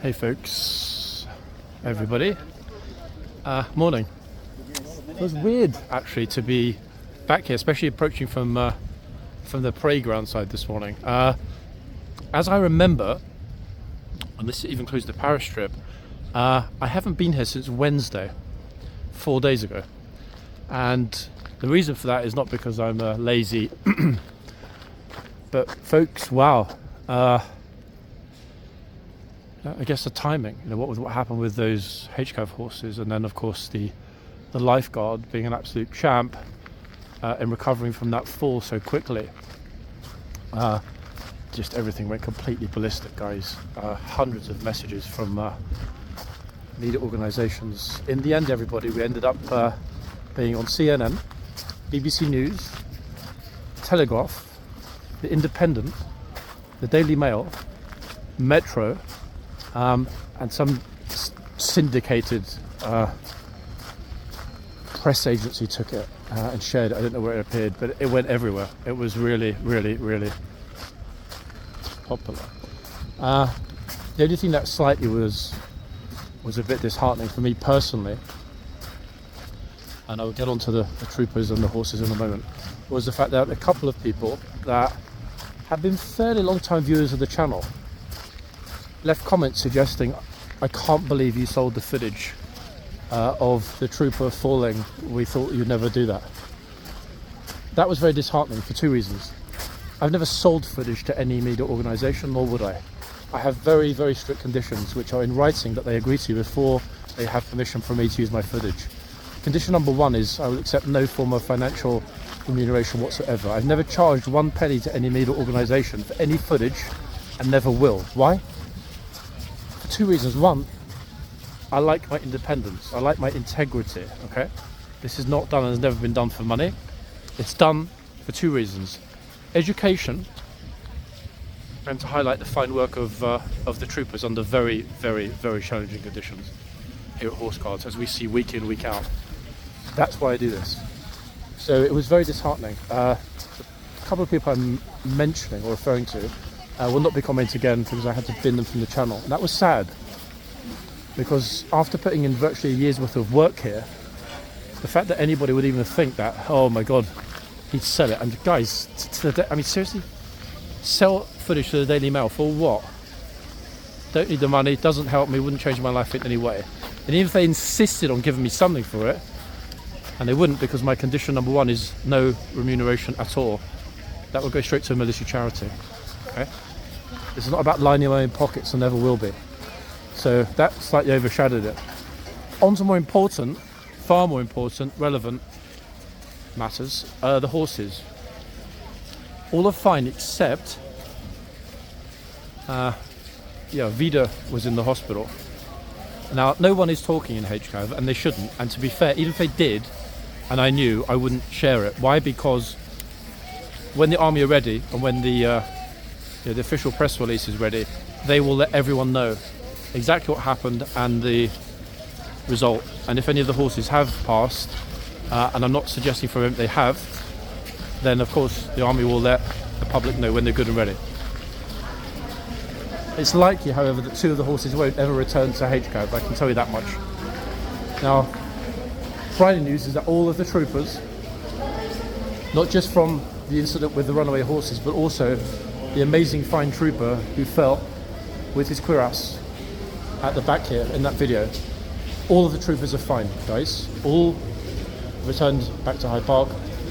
Hey folks, everybody. Morning. It was weird actually to be back here, especially approaching from the parade ground side this morning. As I remember, and this even includes the parish trip, I haven't been here since Wednesday, 4 days ago. And the reason for that is not because I'm lazy, but folks, wow. I guess the timing, what happened with those HCAV horses, and then of course the lifeguard being an absolute champ in recovering from that fall so quickly. Just everything went completely ballistic, guys. Hundreds of messages from media organisations. In the end, everybody, we ended up being on CNN, BBC News, Telegraph, The Independent, The Daily Mail, Metro, and some syndicated press agency took it and shared it. I don't know where it appeared, but it went everywhere. It was really, really, really popular. The only thing that slightly was a bit disheartening for me personally, and I'll get onto the troopers and the horses in a moment, was the fact that a couple of people that have been fairly long time viewers of the channel left comments suggesting, I can't believe you sold the footage of the trooper falling. We thought you'd never do that. That was very disheartening for two reasons. I've never sold footage to any media organisation, nor would I. I have very, very strict conditions which are in writing that they agree to before they have permission from me to use my footage. Condition number one is I will accept no form of financial remuneration whatsoever. I've never charged one penny to any media organisation for any footage and never will. Why? Two reasons. One, I like my independence. I like my integrity. Okay, this is not done and has never been done for money. It's done for two reasons: education, and to highlight the fine work of the troopers under very, very, very challenging conditions here at Horseguards, as we see week in, week out. That's why I do this. So it was very disheartening. A couple of people I'm mentioning or referring to will not be commenting again because I had to bin them from the channel. And that was sad, because after putting in virtually a year's worth of work here, the fact that anybody would even think that, oh my god, he'd sell it. And guys, I mean seriously, sell footage to the Daily Mail for what? Don't need the money, doesn't help me, wouldn't change my life in any way. And even if they insisted on giving me something for it, and they wouldn't, because my condition number one is no remuneration at all, that would go straight to a military charity. Okay? This is not about lining my own pockets, and never will be. So that slightly overshadowed it. On to more important, far more important, relevant matters, the horses. All are fine except, Vida was in the hospital. Now, no one is talking in HCAV, and they shouldn't. And to be fair, even if they did, and I knew, I wouldn't share it. Why? Because when the army are ready, and when the official press release is ready, they will let everyone know exactly what happened and the result. And if any of the horses have passed, and I'm not suggesting for them they have, then of course the army will let the public know when they're good and ready. It's likely, however, that two of the horses won't ever return to HCAV, I can tell you that much. Now, Friday news is that all of the troopers, not just from the incident with the runaway horses, but also the amazing fine trooper who fell with his cuirass at the back here in that video, all of the troopers are fine, guys. All returned back to Hyde Park.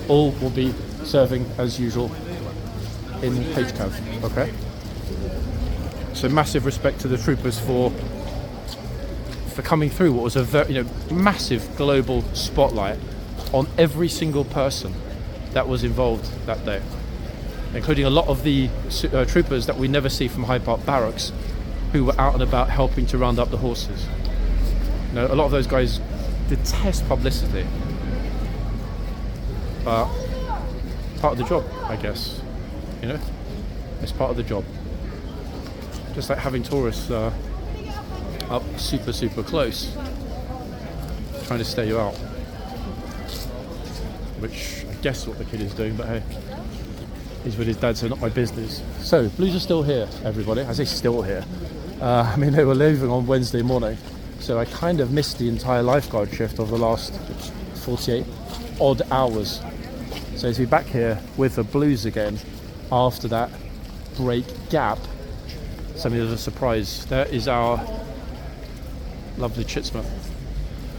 All will be serving as usual in HCAV, okay? So massive respect to the troopers for coming through what was a very, massive global spotlight on every single person that was involved that day, including a lot of the troopers that we never see from Hyde Park Barracks, who were out and about helping to round up the horses. A lot of those guys detest publicity, but part of the job, I guess. It's part of the job. Just like having tourists up super, super close, trying to stay you out. Which I guess what the kid is doing, but hey, he's with his dad, so not my business. So, Blues are still here, everybody. I say still here. I mean, they were leaving on Wednesday morning, so I kind of missed the entire lifeguard shift of the last 48 odd hours. So to be back here with the Blues again after that break gap, something of a surprise. There is our lovely Chitsman.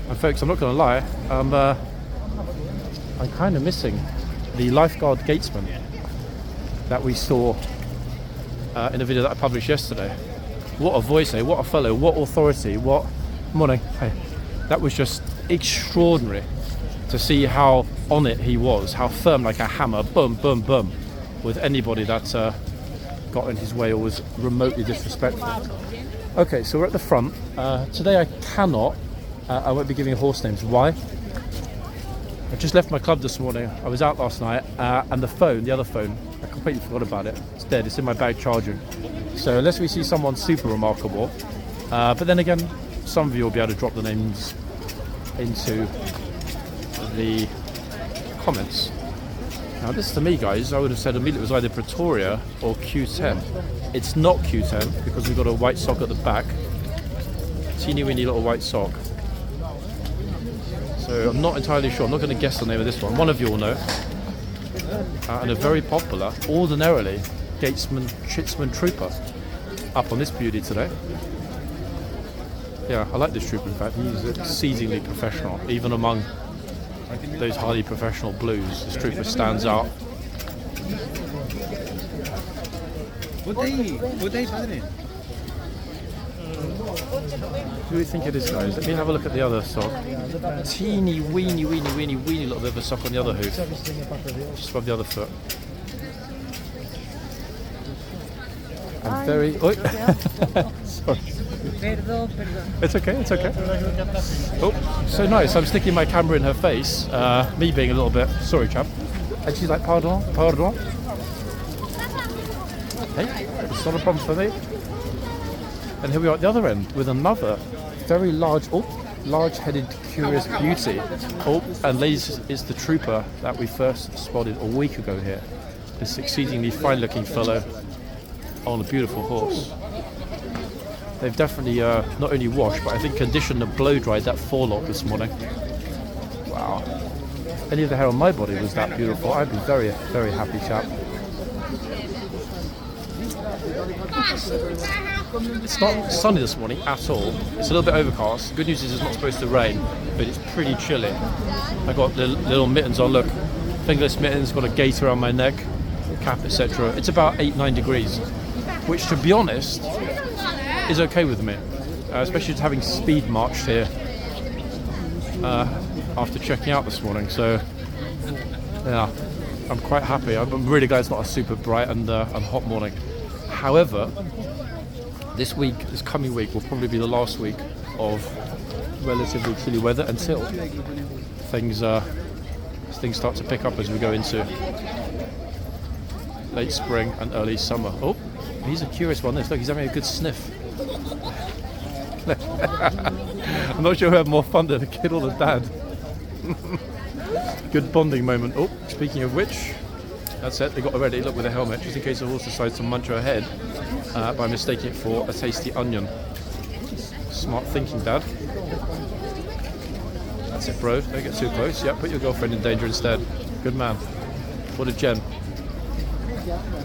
And folks, I'm not going to lie, I'm kind of missing the lifeguard gatesman that we saw in a video that I published yesterday. What a voice, eh? What a fellow, what authority, what... Morning. Hey. That was just extraordinary to see how on it he was, how firm like a hammer, boom, boom, boom, with anybody that got in his way or was remotely disrespectful. Okay, so we're at the front. Today I won't be giving horse names. Why? I just left my club this morning. I was out last night and the other phone, I completely forgot about it. It's dead, it's in my bag charging. So unless we see someone super remarkable, but then again, some of you will be able to drop the names into the comments. Now this to me, guys, I would have said immediately it was either Pretoria or Q10. It's not Q10 because we've got a white sock at the back. Teeny weeny little white sock. So I'm not entirely sure. I'm not going to guess the name of this one. One of you will know. And a very popular, ordinarily, Gatesman Chitsman Trooper up on this beauty today. Yeah, I like this trooper in fact. He's exceedingly professional, even among those highly professional Blues. This trooper stands out. What day is it? Who do you think it is, guys? Let me have a look at the other sock. Teeny weeny little bit of a sock on the other hoof. Just above the other foot. And very... Oh. Sorry. It's okay, it's okay. Oh, so nice. I'm sticking my camera in her face, me being a little bit... Sorry, chap. And she's like, pardon, pardon. Hey, it's not a problem for me. And here we are at the other end with another very large, large-headed, curious beauty. Oh, and ladies, is the trooper that we first spotted a week ago here. This exceedingly fine-looking fellow on a beautiful horse. They've definitely not only washed, but I think conditioned and blow-dried that forelock this morning. Wow. Any of the hair on my body was that beautiful. I'd be very, very happy chap. It's not sunny this morning at all. It's a little bit overcast. Good news is it's not supposed to rain, but it's pretty chilly. I got the little mittens on, look. Fingerless mittens, got a gate around my neck, cap, etc. It's about 8-9 degrees, which to be honest, is okay with me. Especially having speed marched here after checking out this morning. So, yeah, I'm quite happy. I'm really glad it's not a super bright and hot morning. However, this coming week will probably be the last week of relatively chilly weather until things start to pick up as we go into late spring and early summer. Oh, he's a curious one. Look, he's having a good sniff. I'm not sure who had more fun than the kid or the dad. Good bonding moment. Oh, speaking of which, that's it, they got ready, look, with a helmet, just in case the horse decides to munch her head by mistaking it for a tasty onion. Smart thinking, Dad. That's it, bro, don't get too close. Yeah, put your girlfriend in danger instead. Good man. What a gem.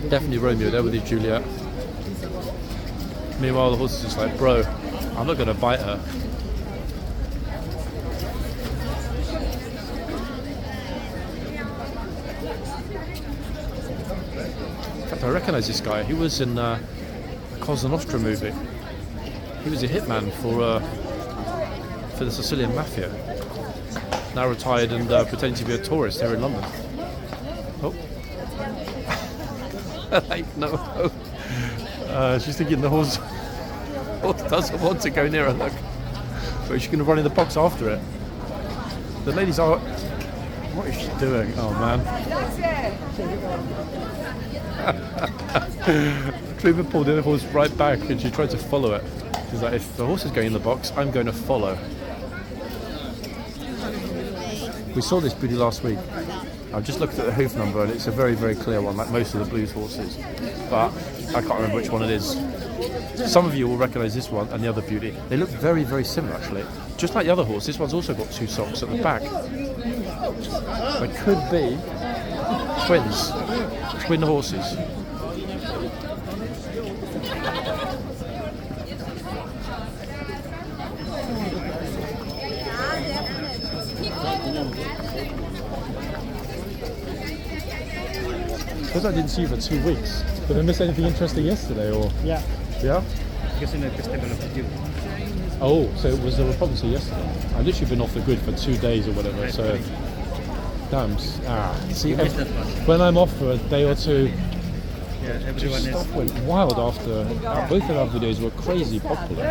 Definitely Romeo there with his Juliet. Meanwhile, the horse is just like, bro, I'm not going to bite her. In fact, I recognise this guy. He was in a Cosa Nostra movie. He was a hitman for the Sicilian Mafia. Now retired and pretending to be a tourist here in London. Oh. Like, no. She's thinking the horse doesn't want to go near her, look. But she's going to run in the box after it. The ladies are... What is she doing? Oh, man. Trooper pulled the horse right back and she tried to follow it. She's like, if the horse is going in the box, I'm going to follow. We saw this beauty last week. I've just looked at the hoof number and it's a very, very clear one, like most of the Blues horses. But I can't remember which one it is. Some of you will recognise this one and the other beauty. They look very, very similar actually. Just like the other horse, this one's also got 2 socks at the back. They could be twins, twin horses. Because I didn't see you for 2 weeks. Did I miss anything interesting yesterday, or? Yeah. Yeah? Because in the festival of you. Oh, so it was the Republican yesterday. I've literally been off the grid for 2 days or whatever, so... Damn. See, when I'm off for a day or two, Yeah, everyone is. stuff went wild after... both of our videos were crazy popular.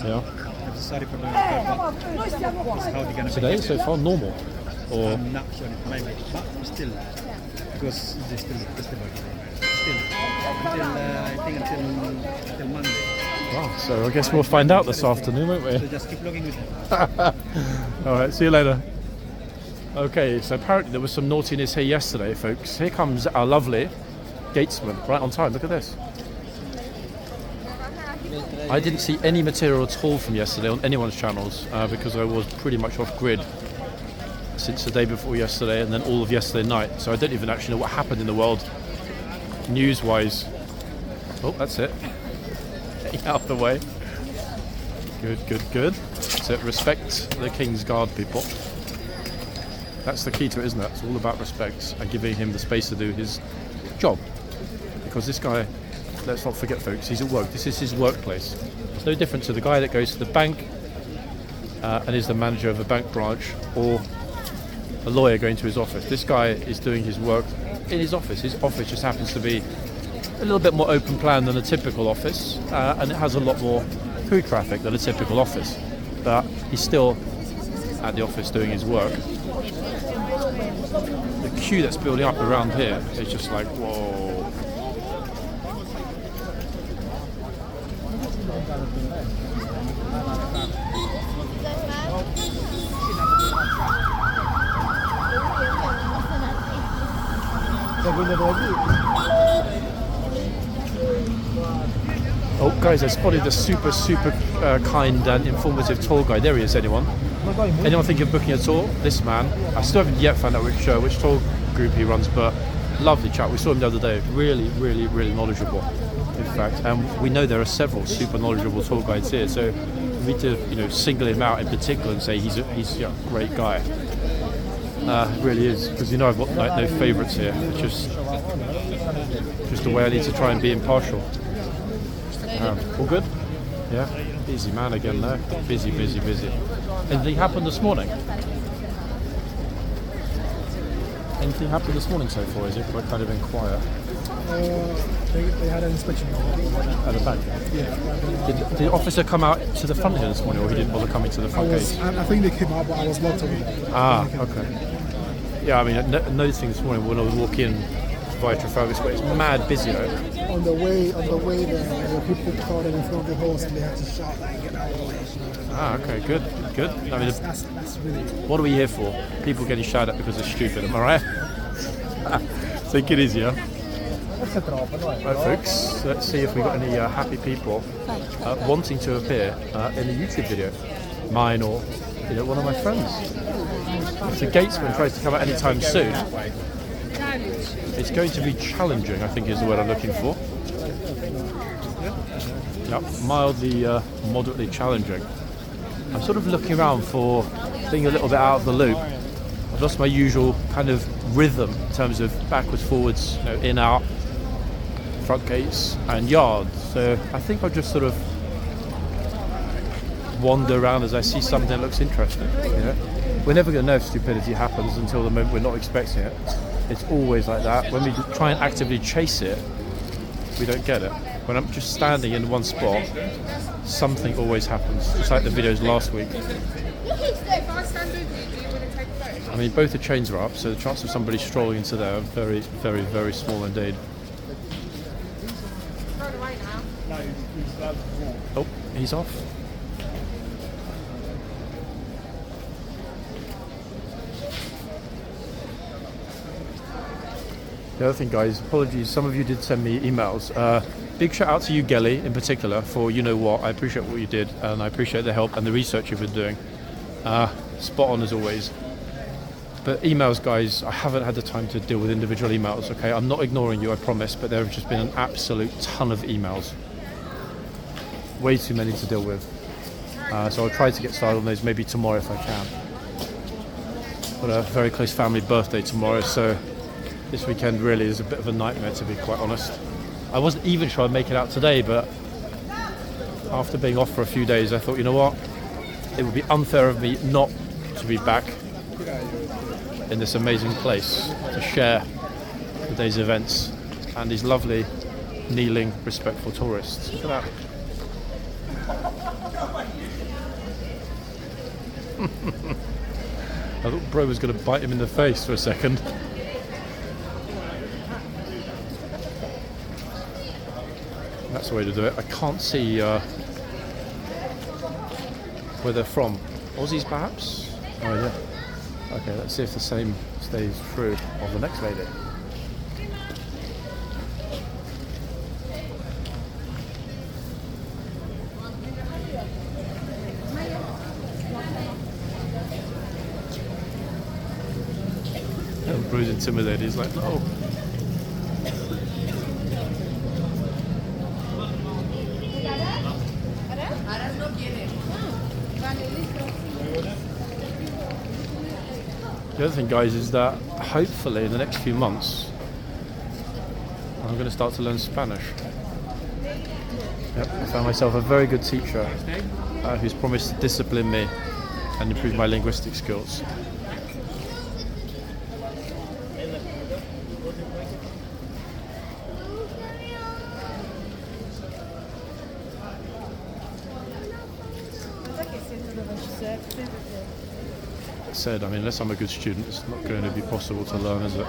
Yeah. I'm sorry for the how they're gonna Today, so far, normal. Or... I'm not sure, maybe, but still, because it's still festival. Still, until I think until Monday. Wow, so I guess we'll find out this afternoon, won't we? So just keep logging with them. Alright, see you later. Okay, so apparently there was some naughtiness here yesterday, folks. Here comes our lovely gatesman, right on time. Look at this. I didn't see any material at all from yesterday on anyone's channels because I was pretty much off grid since the day before yesterday and then all of yesterday night. So I don't even actually know what happened in the world news-wise. Oh, that's it. Getting out of the way. Good, good, good. So respect the Kingsguard, people. That's the key to it, isn't it? It's all about respect and giving him the space to do his job. Because this guy, let's not forget, folks, he's at work. This is his workplace. It's no different to the guy that goes to the bank and is the manager of a bank branch, or a lawyer going to his office. This guy is doing his work in his office. His office just happens to be a little bit more open plan than a typical office, and it has a lot more food traffic than a typical office. But he's still at the office doing his work. The queue that's building up around here is just like, whoa. Oh, guys, I spotted the super kind and informative tour guide. There he is, anyone? Anyone think of booking a tour? This man, I still haven't yet found out which tour group he runs, but lovely chap. We saw him the other day. Really, really, really knowledgeable, in fact. And we know there are several super knowledgeable tour guides here, so we need to, single him out in particular and say he's a great guy. It really is, because I've got like no favourites here. It's just the way I need to try and be impartial. All good? Yeah? Busy man again though. Busy. Anything happened this morning? Anything happened this morning so far? Is it quite kind of been quiet? They had an inspection at the back. Yeah. Did the officer come out to the front here this morning, or he didn't bother coming to the front gate? I think they came out, but I was locked away. Okay. Yeah, I mean, noticing this morning when I was walking via Trafalgar Square, it's mad busy though. On the way there were people caught in front of the horse and they had to shout like, get out of the way. Okay, good. I mean, That's really. What are we here for? People getting shouted at because they're stupid, am I right? Take it easy, yeah? Right, folks, let's see if we got any happy people wanting to appear in a YouTube video, mine or one of my friends. If the gatesman tries to come out anytime soon, it's going to be challenging, I think is the word I'm looking for. Yeah, mildly, moderately challenging. I'm sort of looking around for being a little bit out of the loop. I've lost my usual kind of rhythm in terms of backwards, forwards, in, out, front gates and yards. So I think I'll just sort of wander around as I see something that looks interesting. We're never going to know if stupidity happens until the moment we're not expecting it. It's always like that. When we try and actively chase it, we don't get it. When I'm just standing in one spot, something always happens. Just like the videos last week. I mean, both the chains are up, so the chance of somebody strolling into there are very, very, very small indeed. Oh, he's off. The other thing, guys, apologies, some of you did send me emails. Big shout out to you, Gelly, in particular, for you know what. I appreciate what you did, and I appreciate the help and the research you've been doing. Spot on as always. But emails, guys, I haven't had the time to deal with individual emails, okay? I'm not ignoring you, I promise, but there have just been an absolute ton of emails. Way too many to deal with. So I'll try to get started on those maybe tomorrow if I can. Got a very close family birthday tomorrow, so this weekend really is a bit of a nightmare, to be quite honest. I wasn't even sure I'd make it out today, but after being off for a few days, I thought, you know what? It would be unfair of me not to be back in this amazing place to share the day's events and these lovely, kneeling, respectful tourists. Look at that. I thought Bro was going to bite him in the face for a second. That's the way to do it. I can't see where they're from. Aussies, perhaps? Oh, yeah. Okay, let's see if the same stays true of the next lady. Bro's intimidated. He's like, no. The other thing, guys, is that hopefully in the next few months I'm going to start to learn Spanish. Yep, I found myself a very good teacher who's promised to discipline me and improve my linguistic skills. Said, I mean, unless I'm a good student, it's not going to be possible to learn, is it?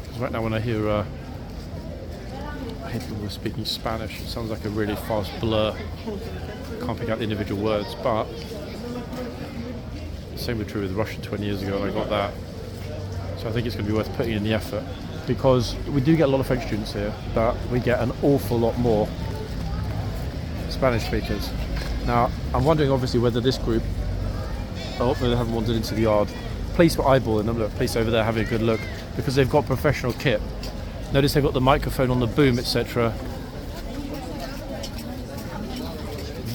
Because right now when I hear people speaking Spanish, it sounds like a really fast blur. Can't pick out the individual words, but the same was true with Russian 20 years ago, and I got that. So I think it's going to be worth putting in the effort, because we do get a lot of French students here, but we get an awful lot more Spanish speakers. Now, I'm wondering obviously whether this group, oh, they haven't wandered into the yard. Police were eyeballing them, look, police over there having a good look, because they've got professional kit. Notice they've got the microphone on the boom, etc.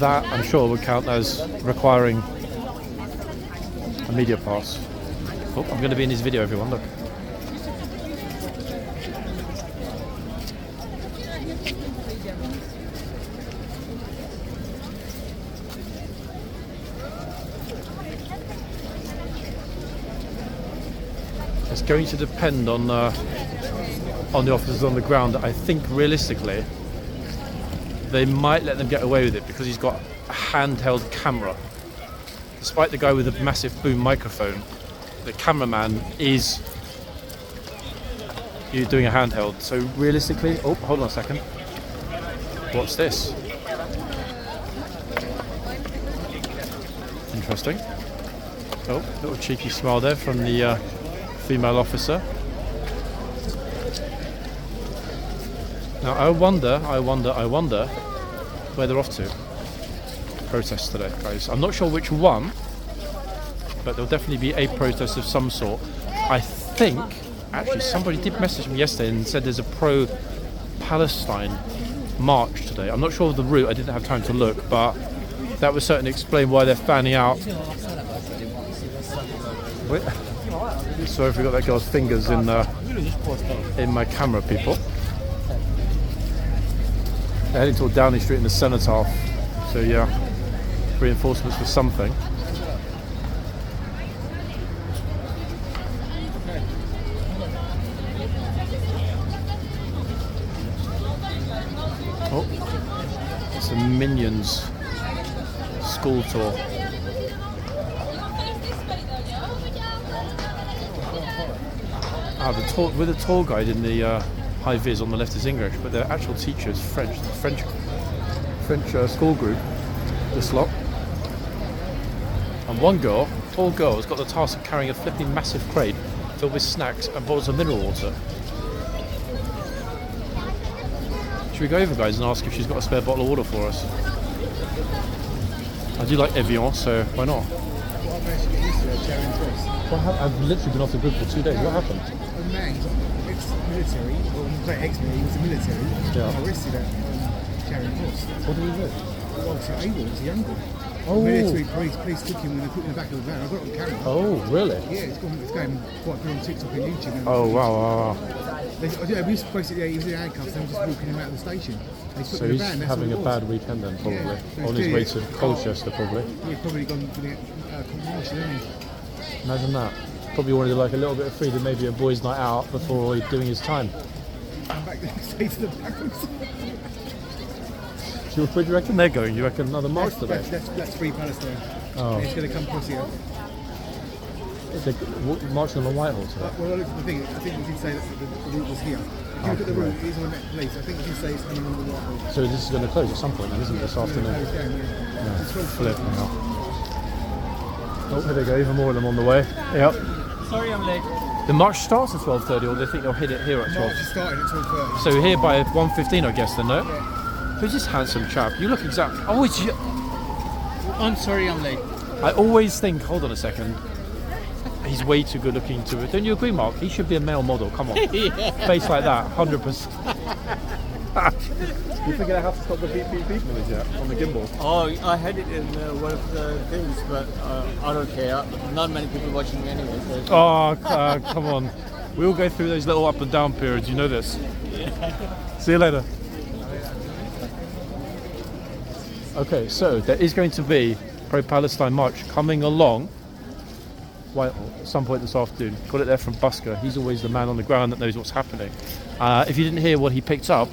That, I'm sure, would count as requiring a media pass. Oh, I'm going to be in his video, everyone, look. It's going to depend on the officers on the ground. I think realistically they might let them get away with it because he's got a handheld camera. Despite the guy with a massive boom microphone, the cameraman is doing a handheld. So realistically, oh, hold on a second. What's this? Interesting. Oh, little cheeky smile there from the female officer. Now I wonder where they're off to. Protest today, guys. I'm not sure which one, but there'll definitely be a protest of some sort. I think, actually, somebody did message me yesterday and said there's a pro-Palestine march today. I'm not sure of the route, I didn't have time to look, but that would certainly explain why they're fanning out. Wait. Sorry if we got that girl's fingers in my camera, people. They're heading toward Downing Street in the Cenotaph. So yeah, reinforcements for something. Oh, it's a Minions school tour. With a tour guide in the high vis on the left is English, but their actual teacher is French. French school group, this lot. And one girl, tall girl, has got the task of carrying a flipping massive crate filled with snacks and bottles of mineral water. Should we go over, guys, and ask if she's got a spare bottle of water for us? I do like Evian, so why not? Well, I managed to get used to it, Charing Cross. I've literally been off the grid for 2 days. What happened? A man, ex-military, well, not ex-military, he was a military, Yeah. arrested at Charing Cross. What did he do? Well, so AWOL was a young boy. Oh. Military police took him when they put him in the back of the van. I got it on camera. Oh, really? Yeah, it's going quite good on TikTok and YouTube. And Oh, wow. we used to basically, he was in handcuffs, and they were just walking him out of the station. They put So him in he's the van, that's having a all it was. bad weekend then, probably. Yeah, so On he's his way clearly- to Colchester, probably. He's probably gone to get court-martial, hasn't he? Imagine that. Probably wanted like a little bit of freedom, maybe a boys' night out before he's doing his time. Come back the next day to the back. So where do you reckon they're going? You reckon another march today? That's Free Palestine. Oh. And he's going to come across here. They're marching on Whitehall today. Well, I looked at the thing. I think we did say that the route was here. If you look at the route, it's on that place. I think we did say it's coming on the Whitehall. So this is going to close at some point then, isn't it, this afternoon? It's down, yeah. It's 12 Flip now. Oh, here they go, even more of them on the way. Yep. Sorry I'm late. The march starts at 12:30, or they think they'll hit it here at 12? March is starting at 12:30. So here by 1:15, I guess, then, no? Who's this handsome chap? You look exactly... I'm sorry I'm late. I always think, hold on a second, he's way too good looking to it. Don't you agree, Mark? He should be a male model, come on. Face like that, 100%. You figured out how to stop the beep beep beep noise yet on the gimbal? Oh, I had it in one of the things, but I don't care. Not many people watching me anyway. So Oh, come on. We all go through those little up and down periods, you know this. See you later. Okay, so there is going to be pro-Palestine march coming along Whitehall at some point this afternoon. Got it there from Busker. He's always the man on the ground that knows what's happening. If you didn't hear what he picked up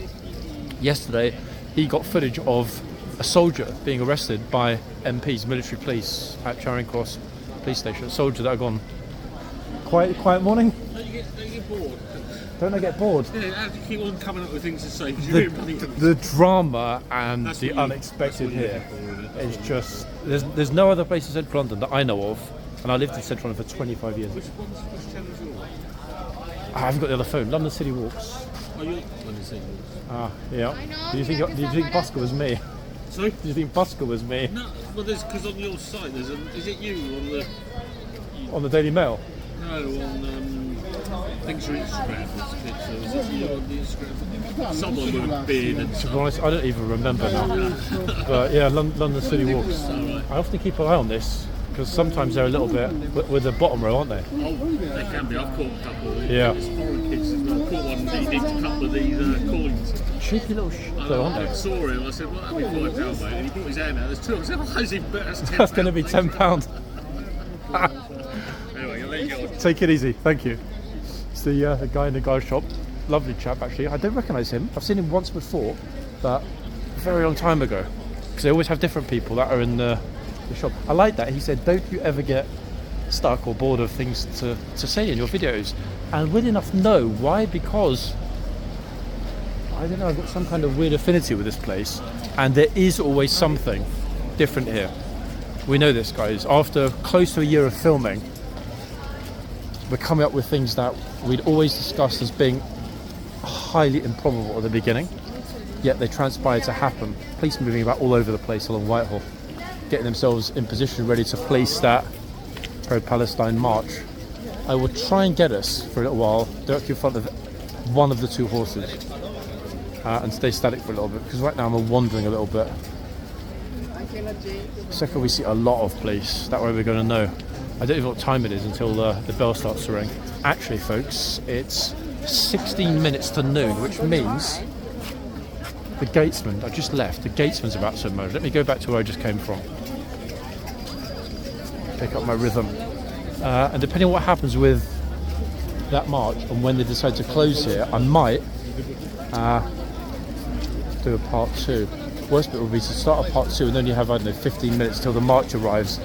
yesterday, he got footage of a soldier being arrested by MPs, military police at Charing Cross police station. A soldier that had gone. Quiet morning. Don't you get bored? Don't I get bored? Yeah, how do you keep on coming up with things to say? 'Cause you're really The drama and That's the what you- unexpected that's what you here live for, is just there's no other place in central London that I know of, and I lived in central London for 25 years. Which channel is yours? I haven't got the other phone. London City Walks. Oh, you're on the scene. Yeah. Do you think Busker was me? Sorry? Do you think Busker was me No, well, there's because on your site there's is it you on the on the Daily Mail? no on things your Instagram? There's a picture. Is it you on the Instagram? Someone with a beard and To be stuff. honest, I don't even remember now. But yeah, London City Walks. Alright. I often keep an eye on this because sometimes they're a little bit with the bottom row, aren't they? Oh, they can be. I've caught a couple of these. Yeah. It's foreign kids as well. I caught one that needs a couple of these coins. Cheeky little though, aren't I they? saw him, I said, well, that'd be £5, mate. And he brought his hand out, there's two. I said, oh, that's even better. That's £10. That's going to be £10. Anyway, I'll let you get on. Take it easy, thank you. It's the guy in the guard shop. Lovely chap, actually. I don't recognise him. I've seen him once before, but a very long time ago. Because they always have different people that are in the shop. I like that. He said, don't you ever get stuck or bored of things to say in your videos. And weirdly enough, no. Why? Because, I don't know, I've got some kind of weird affinity with this place. And there is always something different here. We know this, guys. After close to a year of filming, we're coming up with things that we'd always discussed as being highly improbable at the beginning, yet they transpired to happen. Police moving about all over the place along Whitehall, getting themselves in position ready to police that pro-Palestine march. I will try and get us for a little while directly in front of one of the two horses and stay static for a little bit, because right now I'm wandering a little bit. Second, we see a lot of police. That way we're going to know. I don't even know what time it is until the bell starts to ring. Actually, folks, it's 16 minutes to noon, which means the gatesman, I just left, the gatesman's about to emerge. Let me go back to where I just came from. Pick up my rhythm. And depending on what happens with that march and when they decide to close here, I might do a part 2. Worst bit would be to start a part 2 and then you have, I don't know, 15 minutes till the march arrives.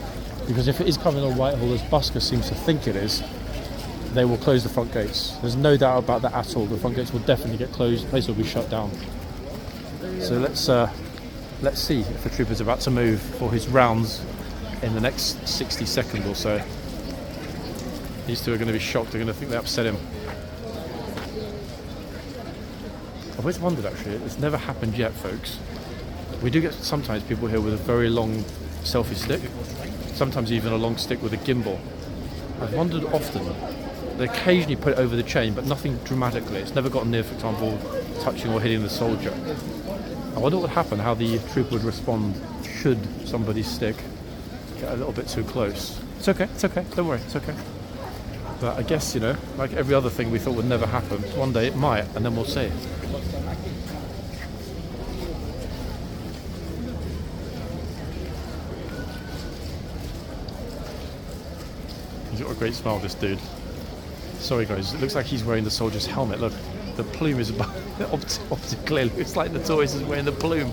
Because if it is coming on Whitehall, as Busker seems to think it is, they will close the front gates. There's no doubt about that at all. The front gates will definitely get closed. The place will be shut down. So let's see if the trooper's about to move for his rounds in the next 60 seconds or so. These two are going to be shocked. They're going to think they upset him. I've always wondered, actually, it's never happened yet, folks. We do get sometimes people here with a very long selfie stick, sometimes even a long stick with a gimbal. I've wondered often, they occasionally put it over the chain, but nothing dramatically. It's never gotten near, for example, touching or hitting the soldier. I wonder what would happen, how the trooper would respond should somebody's stick get a little bit too close. It's okay, don't worry, it's okay. But I guess, you know, like every other thing we thought would never happen, one day it might, and then we'll see. He's got a great smile, this dude. Sorry guys, it looks like he's wearing the soldier's helmet. Look, the plume is above, optically it looks like the tourist is wearing the plume.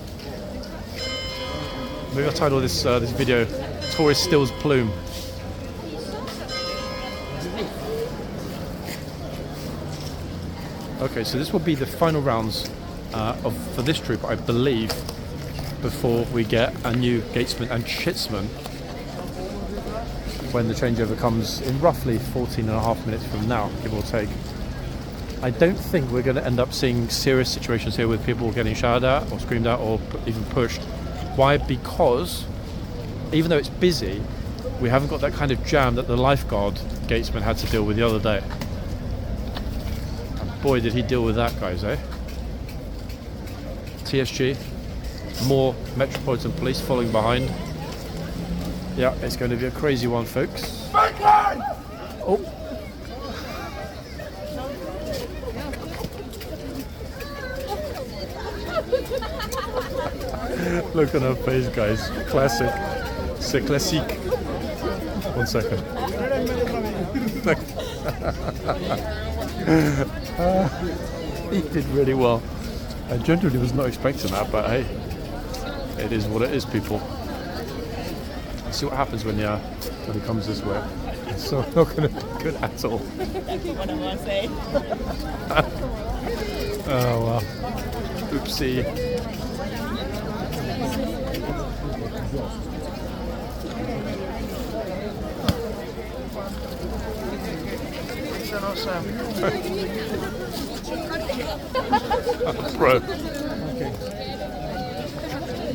Maybe I'll title this this video, Tourist Steals Plume. Okay, so this will be the final rounds for this troop, I believe, before we get a new gatesman and shitsman when the changeover comes in roughly 14.5 minutes from now, give or take. I don't think we're going to end up seeing serious situations here with people getting shouted at or screamed at or even pushed. Why? Because even though it's busy, we haven't got that kind of jam that the lifeguard gatesman had to deal with the other day. Boy, did he deal with that, guys, eh? TSG, more Metropolitan Police following behind. Yeah, it's going to be a crazy one, folks. Oh. Look at her face, guys. Classic. C'est classique. 1 second. He did really well. I genuinely was not expecting that, but hey, it is what it is, people. Let's see what happens when he comes this way. It's so not going to be good at all. What am I saying? Oh well. Oopsie. Bro.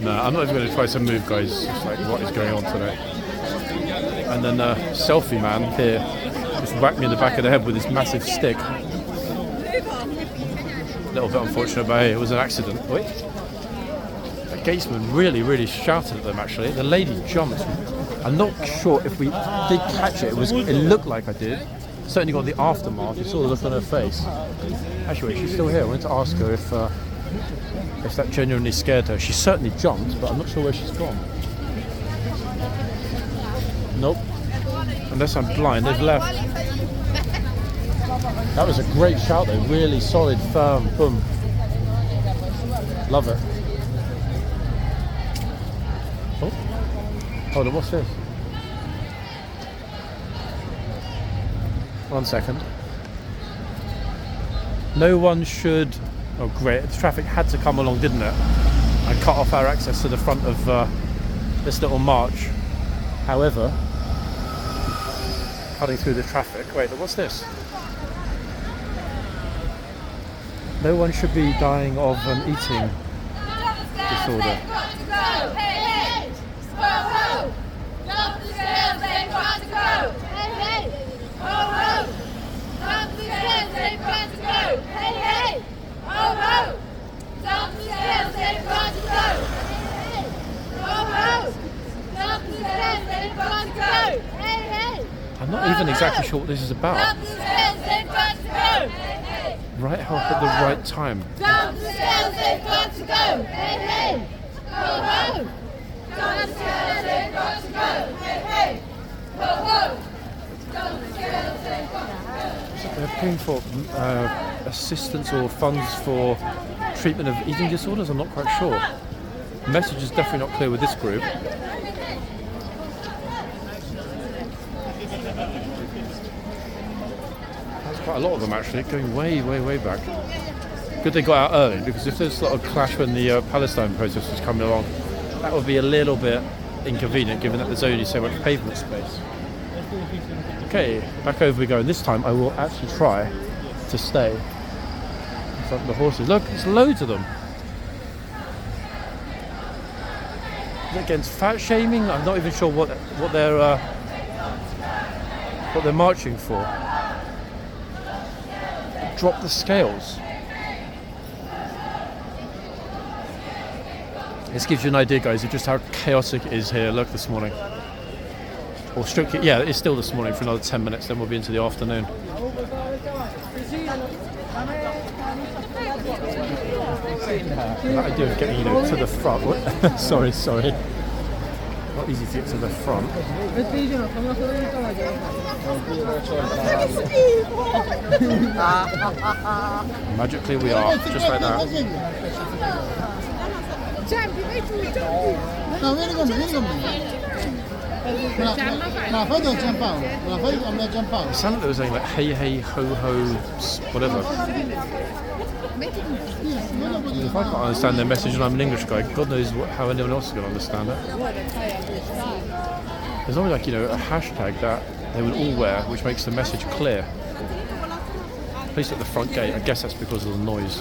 No, I'm not even going to try to move, guys. It's like, what is going on today? And then selfie man here just whacked me in the back of the head with this massive stick. A little bit unfortunate, but hey, it was an accident. Wait. The gatesman really shouted at them, actually. The lady jumped. I'm not sure if we did catch it. It looked like I did. Certainly got the aftermath. You saw the look on her face. Actually, she's still here. I wanted to ask her if that genuinely scared her. She certainly jumped, but I'm not sure where she's gone. Nope. Unless I'm blind, they've left. That was a great shout though. Really solid, firm, boom. Love it. Oh. Hold on, what's this? 1 second. No one should... Oh great, the traffic had to come along, didn't it? And cut off our access to the front of this little march. However, cutting through the traffic... Wait, what's this? No one should be dying of an eating disorder. I'm not even exactly sure what this is about. Right help at the right time. Down the stairs, they've got to go. Hey, hey. Ho, ho. Down the stairs, they've got to go. Hey, hey. Ho, ho. Down the stairs, they've got to go. They're paying for assistance or funds for treatment of eating disorders? I'm not quite sure. The message is definitely not clear with this group. That's quite a lot of them actually, going way back. Good they got out early, because if there's a lot of clash when the Palestine protest was coming along, that would be a little bit inconvenient given that there's only so much pavement space. Okay, back over we go. And this time I will actually try to stay in front of the horses. Look, there's loads of them. Against fat shaming, I'm not even sure what they're marching for. Drop the scales. This gives you an idea, guys, of just how chaotic it is here. Look, this morning. Or strictly, yeah, it's still this morning for another 10 minutes, then we'll be into the afternoon. The idea of getting, to the front. sorry. Not easy to get to the front. Magically we are, just like that. No, vieni con me. No, fai del Giampaolo. No, fai con me Giampaolo. It sounded like they were saying like hey hey ho ho whatever. If I can't understand their message and I'm an English guy, God knows how anyone else is going to understand it. There's only like, a hashtag that they would all wear, which makes the message clear. Placed at the front gate, I guess that's because of the noise.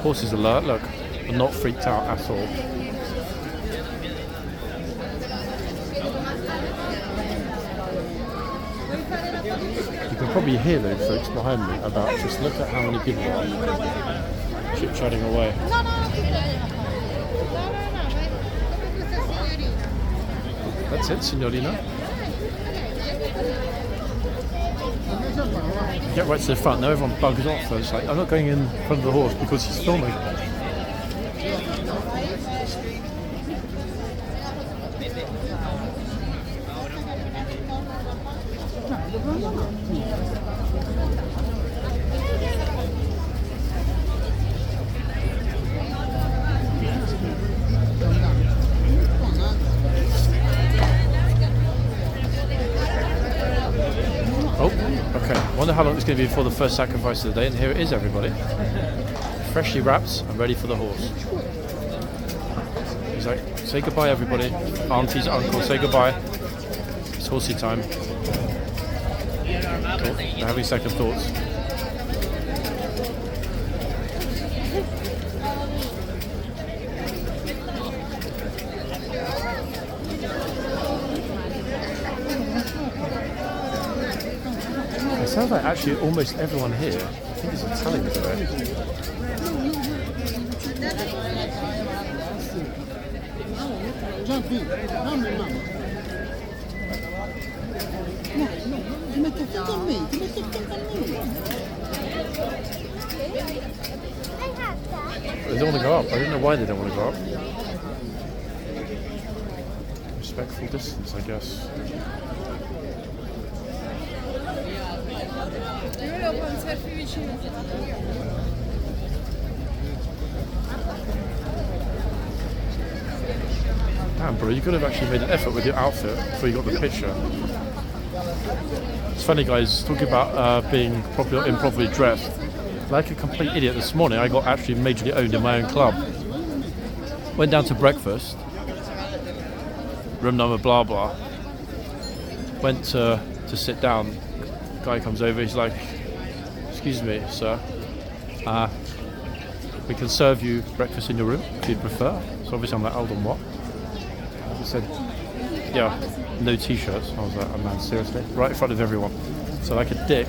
Horses alert, look, are not freaked out at all. You can probably hear those folks behind me about just look at how many people are chit-chatting away. That's it, signorina. Get right to the front. Now everyone bugs off. So it's like, I'm not going in front of the horse because he's filming. Wonder how long it's going to be before the first sacrifice of the day, and here it is, everybody. Freshly wrapped and ready for the horse. He's like, say goodbye, everybody. Aunties, uncles, say goodbye. It's horsey time. They're having second thoughts. It sounds like actually almost everyone here, I think it's Italian today. They don't want to go up. I don't know why they don't want to go up. Respectful distance, I guess. Damn, bro, you could have actually made an effort with your outfit before you got the picture. It's funny, guys, talking about being improperly dressed. Like a complete idiot this morning, I got actually majorly owned in my own club. Went down to breakfast, room number blah blah. Went to sit down. Guy comes over, he's like, excuse me, sir, we can serve you breakfast in your room if you'd prefer. So obviously I'm like, hold on, what? He said, yeah, no t-shirts. I was like, oh man, seriously? Right in front of everyone. So like a dick.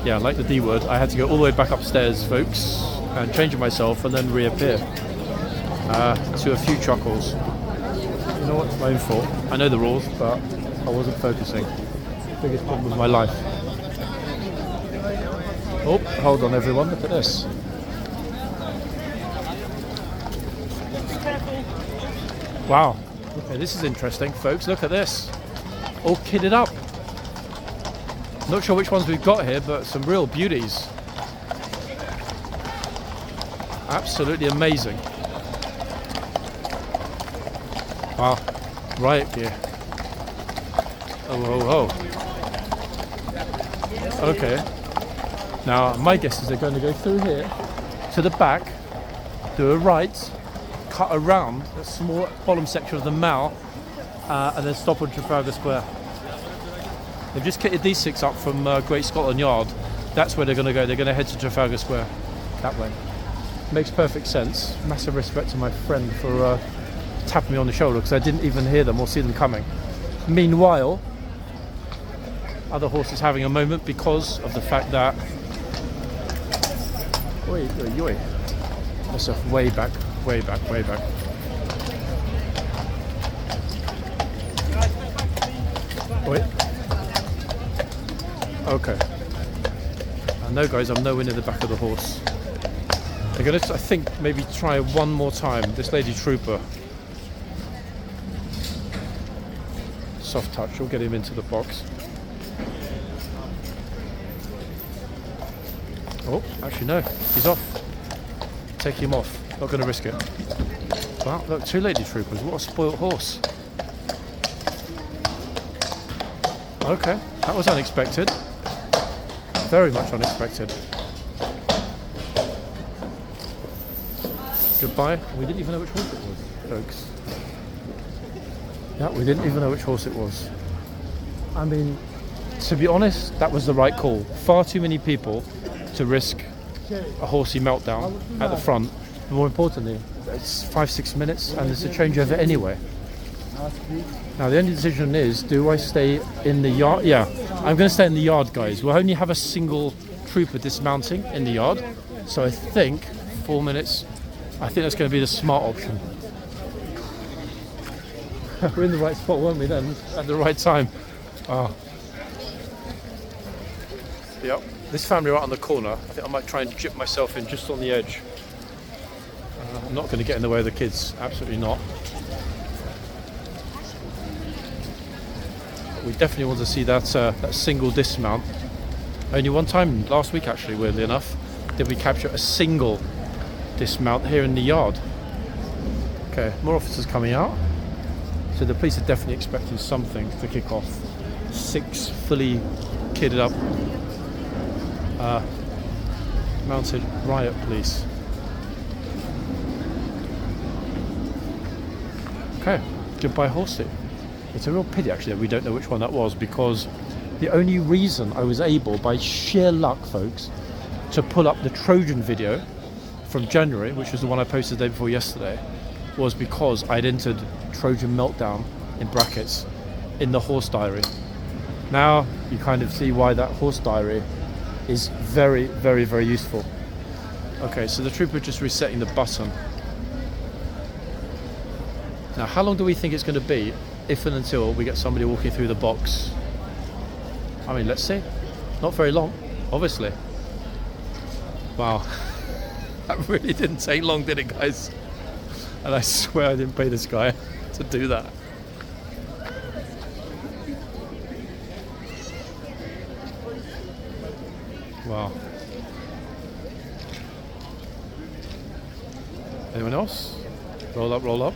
Yeah, like the D word, I had to go all the way back upstairs, folks, and change myself and then reappear. To a few chuckles. You know what, it's my own fault. I know the rules, but I wasn't focusing. Biggest problem of my life. Oh, hold on everyone, look at this. Wow, okay, this is interesting, folks, look at this. All kitted up. Not sure which ones we've got here, but some real beauties. Absolutely amazing. Wow, riot gear. Oh. Okay. Now, my guess is they're going to go through here, to the back, do a right, cut around a small bottom section of the mall, and then stop on Trafalgar Square. They've just kitted these 6 up from Great Scotland Yard. That's where they're going to go. They're going to head to Trafalgar Square that way. Makes perfect sense. Massive respect to my friend for tapping me on the shoulder, because I didn't even hear them or see them coming. Meanwhile, other horses having a moment because of the fact that myself way back. Wait. Okay. No guys, I'm nowhere near the back of the horse. They're going to, I think, maybe try one more time. This lady trooper. Soft touch, we'll get him into the box. Oh, actually no, he's off. Take him off, not going to risk it. Wow, look, 2 lady troopers, what a spoilt horse. Okay, that was unexpected. Very much unexpected. Goodbye. We didn't even know which horse it was, folks. Yeah, we didn't even know which horse it was. I mean, to be honest, that was the right call. Far too many people to risk a horsey meltdown at the front. More importantly, it's 5-6 minutes and there's a changeover anyway. Now the only decision is, do I stay in the yard? Yeah, I'm going to stay in the yard, guys. We'll only have a single trooper dismounting in the yard. So I think 4 minutes, I think that's going to be the smart option. We're in the right spot, weren't we then? At the right time. Oh. Yep. This family right on the corner. I think I might try and jip myself in just on the edge. I'm not going to get in the way of the kids. Absolutely not. We definitely want to see that that single dismount. Only one time last week, actually, weirdly enough, did we capture a single dismount here in the yard. Okay, more officers coming out. So the police are definitely expecting something to kick off. 6 fully kitted up mounted riot police. Okay, goodbye horsey. It's a real pity actually that we don't know which one that was, because the only reason I was able, by sheer luck folks, to pull up the Trojan video from January, which was the one I posted the day before yesterday, was because I'd entered Trojan Meltdown in brackets in the horse diary. Now you kind of see why that horse diary is very, very, very useful. Okay, so the trooper just resetting the button. Now how long do we think it's going to be if and until we get somebody walking through the box? I mean, let's see. Not very long, obviously. Wow. That really didn't take long, did it, guys? And I swear I didn't pay this guy to do that. Wow. Anyone else? Roll up, roll up.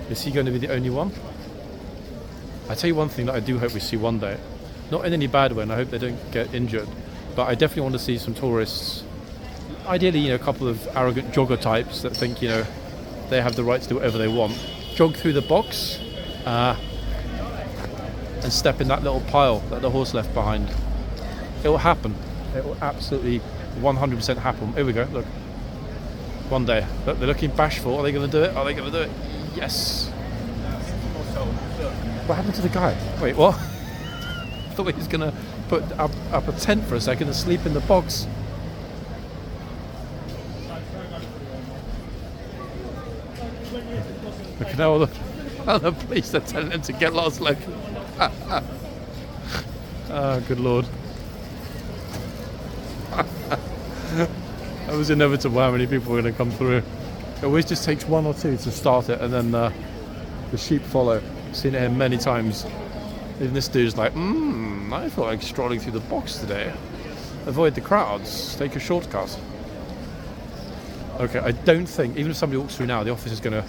Is he going to be the only one? I tell you one thing that I do hope we see one day. Not in any bad way, and I hope they don't get injured. But I definitely want to see some tourists. Ideally, you know, a couple of arrogant jogger types that think, you know, they have the right to do whatever they want. Jog through the box and step in that little pile that the horse left behind. It will happen. It will absolutely 100% happen. Here we go, look. One day. Look, they're looking bashful. Are they going to do it? Are they going to do it? Yes. What happened to the guy? Wait, what? I thought he was going to put up a tent for a second and sleep in the box. Look at all the police are telling him to get lost. Like, oh, good lord. That was inevitable how many people were going to come through. It always just takes 1 or 2 to start it, and then the sheep follow. I've seen it here many times. Even this dude's like, I feel like strolling through the box today. Avoid the crowds, take a shortcut. Okay, I don't think, even if somebody walks through now, the officer's going to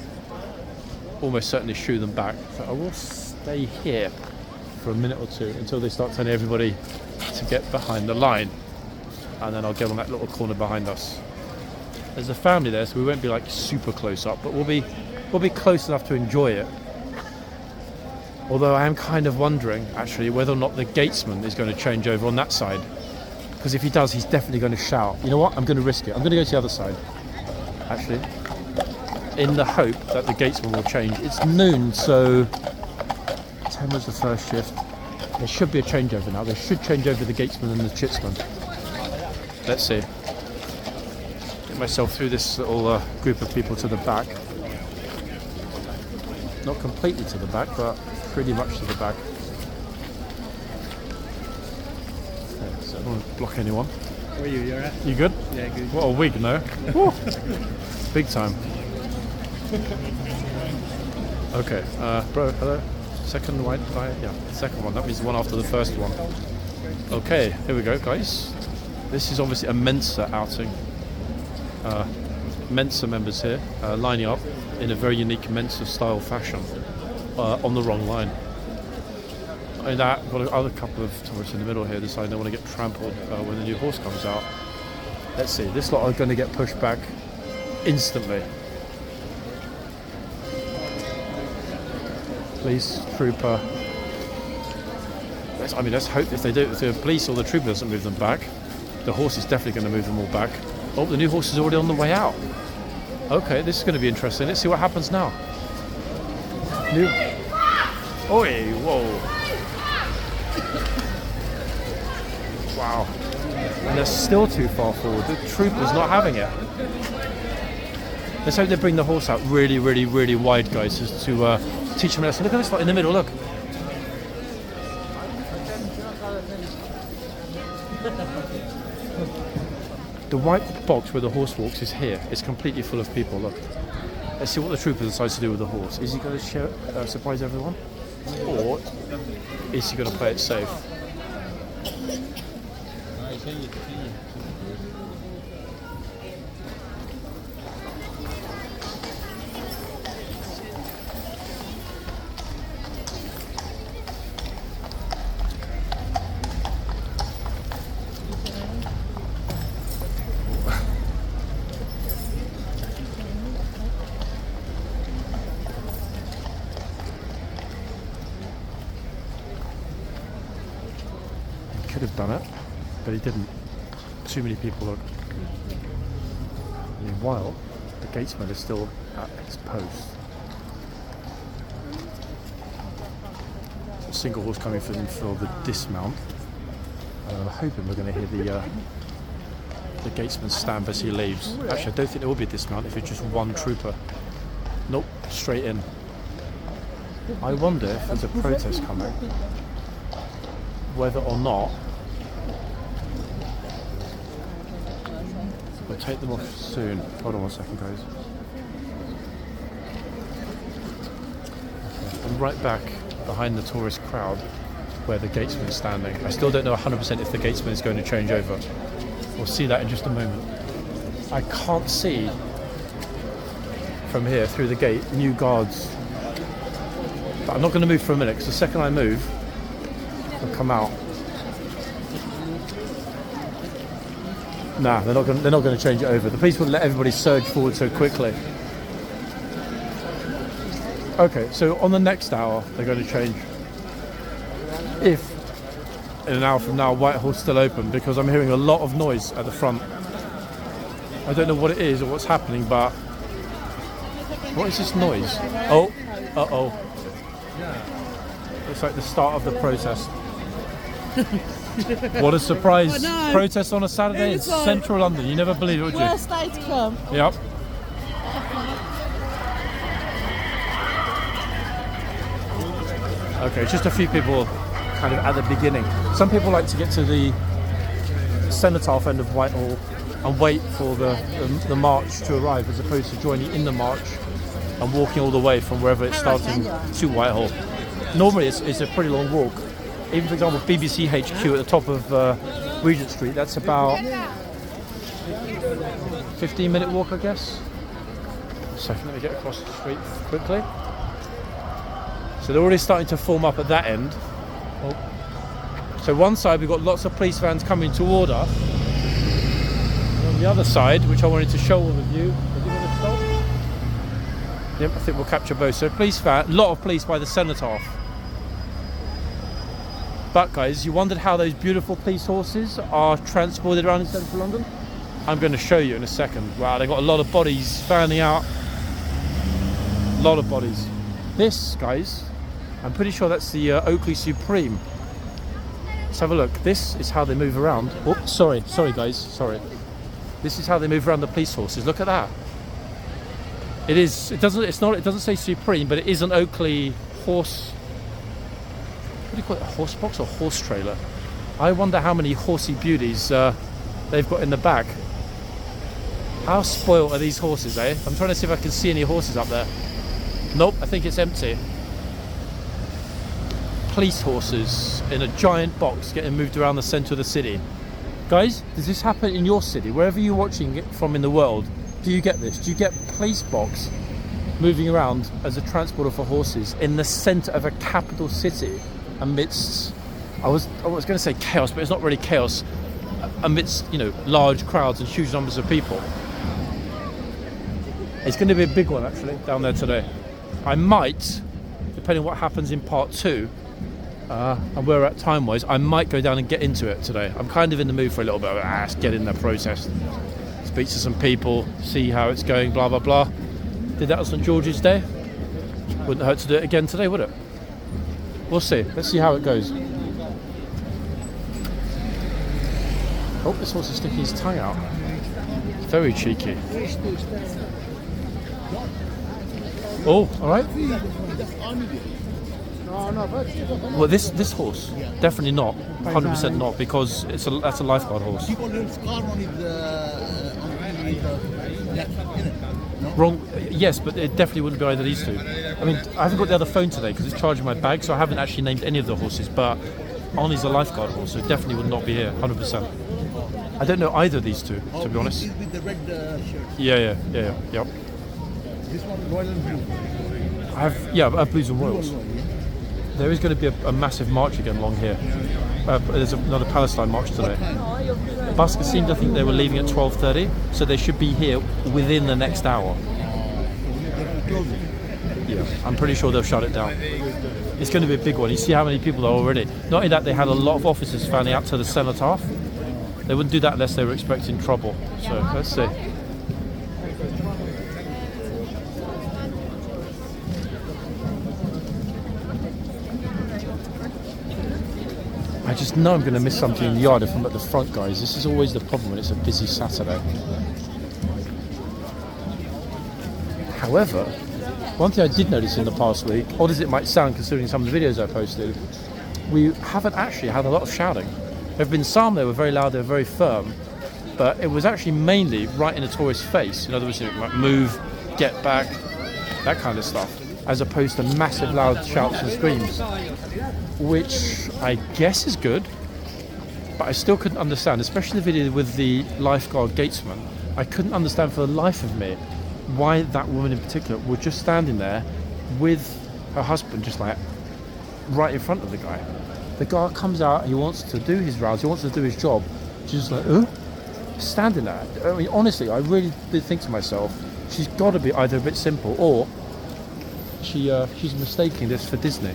almost certainly shoo them back. So I will stay here for a minute or 2 until they start telling everybody to get behind the line. And then I'll get on that little corner behind us. There's a family there, so we won't be like super close up, but we'll be close enough to enjoy it. Although I am kind of wondering, actually, whether or not the gatesman is going to change over on that side. Because if he does, he's definitely going to shout. You know what? I'm going to risk it. I'm going to go to the other side, actually, in the hope that the gatesman will change. It's noon, so 10 was the first shift. There should be a changeover now. They should change over the gatesman and the chitsman. Let's see. Get myself through this little group of people to the back. Not completely to the back, but pretty much to the back. Okay, so I don't want to block anyone. How are you? You alright? You good? Yeah, good. What a wig, no? Woo. Big time. Okay, bro, hello. Second white guy? Yeah, second one. That means the one after the first one. Okay, here we go, guys. This is obviously a Mensa outing. Mensa members here lining up in a very unique Mensa style fashion on the wrong line. And that got another couple of tourists in the middle here deciding they want to get trampled when the new horse comes out. Let's see, this lot are going to get pushed back instantly. Police, trooper. Let's hope if the police or the trooper doesn't move them back, the horse is definitely going to move them all back. Oh, the new horse is already on the way out. Okay, this is going to be interesting. Let's see what happens now. Oi, whoa. Wow. And they're still too far forward. The trooper's not having it. Let's hope they bring the horse out really, really, really wide, guys, just to teach them a lesson. Look at this lot in the middle, look. The white box where the horse walks is here. It's completely full of people, look. Let's see what the trooper decides to do with the horse. Is he going to surprise everyone? Or is he going to play it safe? Could have done it, but he didn't. Too many people look. Meanwhile, the gatesman is still at his post. So a single horse coming for him for the dismount. Hoping we're going to hear the gatesman stamp as he leaves. Actually, I don't think there will be a dismount if it's just one trooper. Nope, straight in. I wonder if there's a protest coming. Whether or not we'll take them off soon. Hold on 1 second, guys. Okay. I'm right back behind the tourist crowd where the gatesman is standing. I still don't know 100% if the gatesman is going to change over. We'll see that in just a moment. I can't see from here through the gate new guards. But I'm not going to move for a minute because the second I move, they'll come out. Nah, they're not going to change it over. The police wouldn't let everybody surge forward so quickly. Okay, so on the next hour they're going to change. If in an hour from now Whitehall's still open, because I'm hearing a lot of noise at the front. I don't know what it is or what's happening, but what is this noise? Oh, uh-oh. Looks like the start of the protest. What a surprise. Oh, no. Protest on a Saturday in central London. You never believe it, would you? Worst day to come. Yep. Okay, just a few people kind of at the beginning. Some people like to get to the cenotaph end of Whitehall and wait for the march to arrive, as opposed to joining in the march and walking all the way from wherever it's starting to Whitehall. Normally it's a pretty long walk. Even for example, BBC HQ at the top of Regent Street, that's about 15-minute walk, I guess. A second, let me get across the street quickly. So they're already starting to form up at that end. Oh. So one side we've got lots of police vans coming toward us. And on the other side, which I wanted to show all of you, is it going to stop? Yep, I think we'll capture both. So police van, a lot of police by the cenotaph. But guys, you wondered how those beautiful police horses are transported around in central London? I'm going to show you in a second. Wow, they've got a lot of bodies fanning out. A lot of bodies. This, guys, I'm pretty sure that's the Oakley Supreme. Let's have a look. This is how they move around. Oh, sorry guys, sorry. This is how they move around the police horses. Look at that. It doesn't say Supreme, but it is an Oakley horse. What do you call it? A horse box or horse trailer? I wonder how many horsey beauties they've got in the back. How spoiled are these horses, eh? I'm trying to see if I can see any horses up there. Nope, I think it's empty. Police horses in a giant box getting moved around the centre of the city. Guys, does this happen in your city? Wherever you're watching it from in the world, do you get this? Do you get police box moving around as a transporter for horses in the centre of a capital city amidst, I was going to say chaos, but it's not really chaos, amidst, you know, large crowds and huge numbers of people? It's going to be a big one actually down there today. I might, depending on what happens in part 2 and where we're at time wise, I might go down and get into it today. I'm kind of in the mood for a little bit of let's get in the process, speak to some people, see how it's going, blah blah blah. Did that on St George's Day. Wouldn't hurt to do it again today, would it? We'll see. Let's see how it goes. Oh, this horse is sticking his tongue out. Very cheeky. Oh, all right. Well, this horse, definitely not. 100% not, because that's a lifeguard horse. Wrong. Yes, but it definitely wouldn't be either of these two. I mean, I haven't got the other phone today because it's charging my bag, so I haven't actually named any of the horses. But Arnie's a lifeguard horse, so it definitely would not be here. 100%. I don't know either of these two, to be honest. With the red shirt. Yeah. Yep. This one, royal and blue. I have blues and royals. There is going to be a massive march again along here. There's another Palestine march today. Buskers seemed to think they were leaving at 12:30, so they should be here within the next hour. Yeah, I'm pretty sure they'll shut it down. It's going to be a big one. You see how many people there are already. Not only that, they had a lot of officers fanning out to the cenotaph. They wouldn't do that unless they were expecting trouble. So let's see. I just know I'm going to miss something in the yard if I'm at the front, guys. This is always the problem when it's a busy Saturday. However, one thing I did notice in the past week, odd as it might sound considering some of the videos I posted, we haven't actually had a lot of shouting. There have been some that were very loud, they were very firm, but it was actually mainly right in a tourist's face. In other words, like move, get back, that kind of stuff, as opposed to massive loud shouts and screams, which I guess is good, but I still couldn't understand, especially the video with the lifeguard gatesman. I couldn't understand for the life of me why that woman in particular was just standing there with her husband just like right in front of the guy. The guy comes out, he wants to do his rounds, he wants to do his job. She's just like, standing there. I mean, honestly, I really did think to myself, she's got to be either a bit simple or she's mistaking this for Disney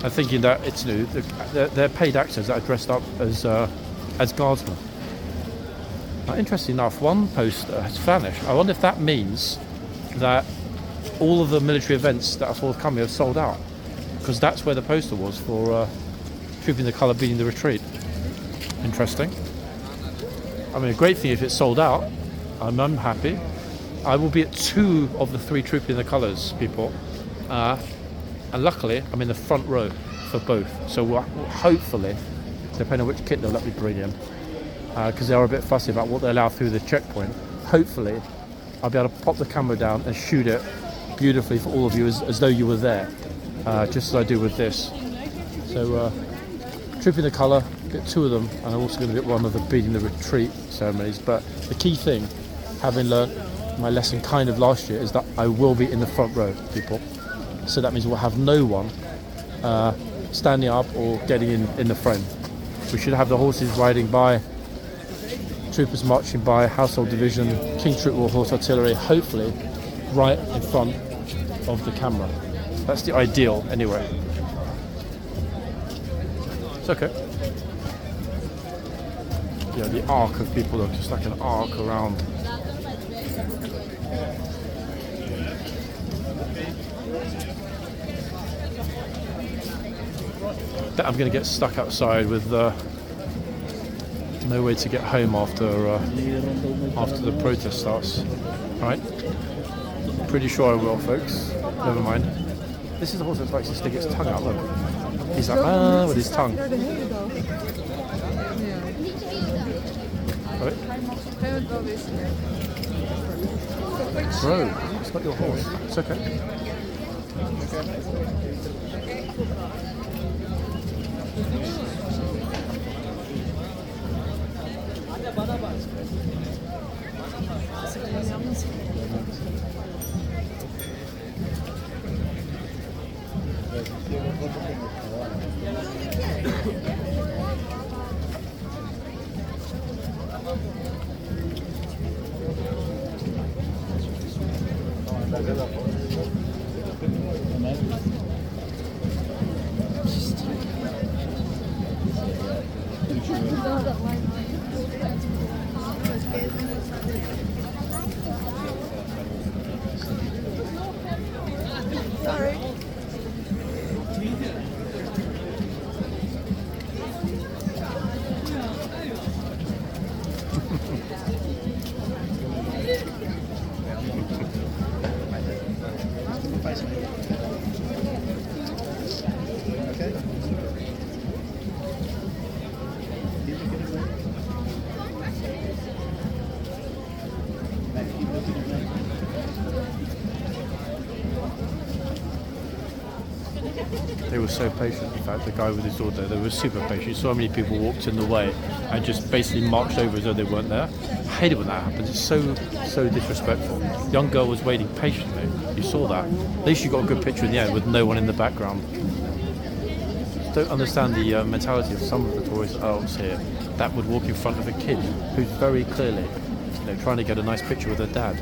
and thinking that it's they're paid actors that are dressed up as guardsmen. Now, interesting enough, one poster has vanished. I wonder if that means that all of the military events that are forthcoming have sold out, because that's where the poster was for Trooping the Colour beating the retreat. Interesting. I mean, a great thing if it's sold out. I'm happy. I will be at 2 of the 3 Trooping the Colours, people. And luckily, I'm in the front row for both. So we'll hopefully, depending on which kit they'll let me bring in, because they are a bit fussy about what they allow through the checkpoint, hopefully I'll be able to pop the camera down and shoot it beautifully for all of you as though you were there, just as I do with this. So Trooping the Colour, get 2 of them, and I'm also going to get one of the beating the retreat ceremonies. But the key thing, having learnt my lesson kind of last year, is that I will be in the front row, people. So that means we'll have no one standing up or getting in the frame. We should have the horses riding by, troopers marching by, household division, King Troop Royal Horse Artillery, hopefully right in front of the camera. That's the ideal anyway. It's okay. Yeah, the arc of people look just like an arc around. I'm going to get stuck outside with no way to get home after the protest starts. Right? Pretty sure I will, folks. Never mind. This is the horse that likes to stick its tongue out. Look, he's like with his tongue. Right? Bro, it's not your horse. It's okay. Sorry. They were so patient. In fact, the guy with his daughter, they were super patient. So many people walked in the way and just basically marched over as though they weren't there. I hate it when that happens. It's so disrespectful. The young girl was waiting patiently. You saw that. At least you got a good picture in the end with no one in the background. Don't understand the mentality of some of the tourist adults here that would walk in front of a kid who's very clearly, trying to get a nice picture with her dad.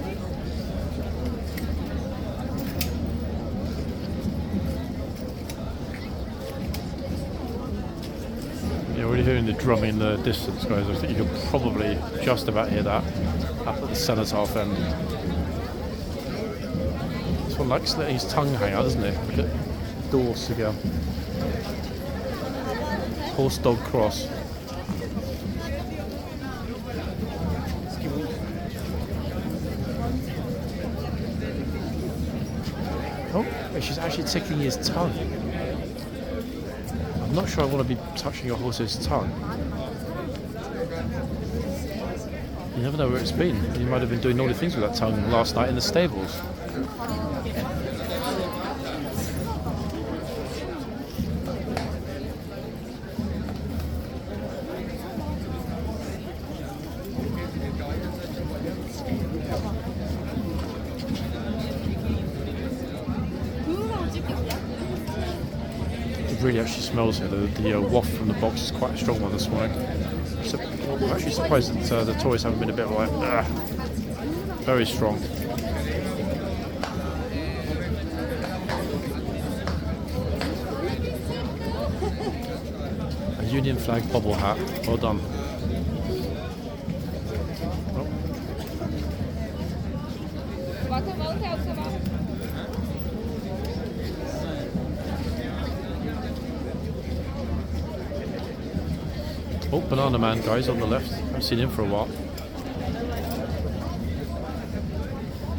You're already hearing the drumming in the distance, guys. I think you can probably just about hear that up at the cenotaph end. This one likes letting his tongue hang out, doesn't it? Look at Dorse again. Horse dog cross. Oh, she's actually tickling his tongue. I'm not sure I want to be touching your horse's tongue. You never know where it's been. You might have been doing naughty things with that tongue last night in the stables. It really actually smells here. The waft from the box is quite a strong one this morning. So I'm actually surprised that the toys haven't been a bit like very strong. A Union flag bobble hat. Well done. Oh, Banana Man, guys, on the left. I haven't seen him for a while.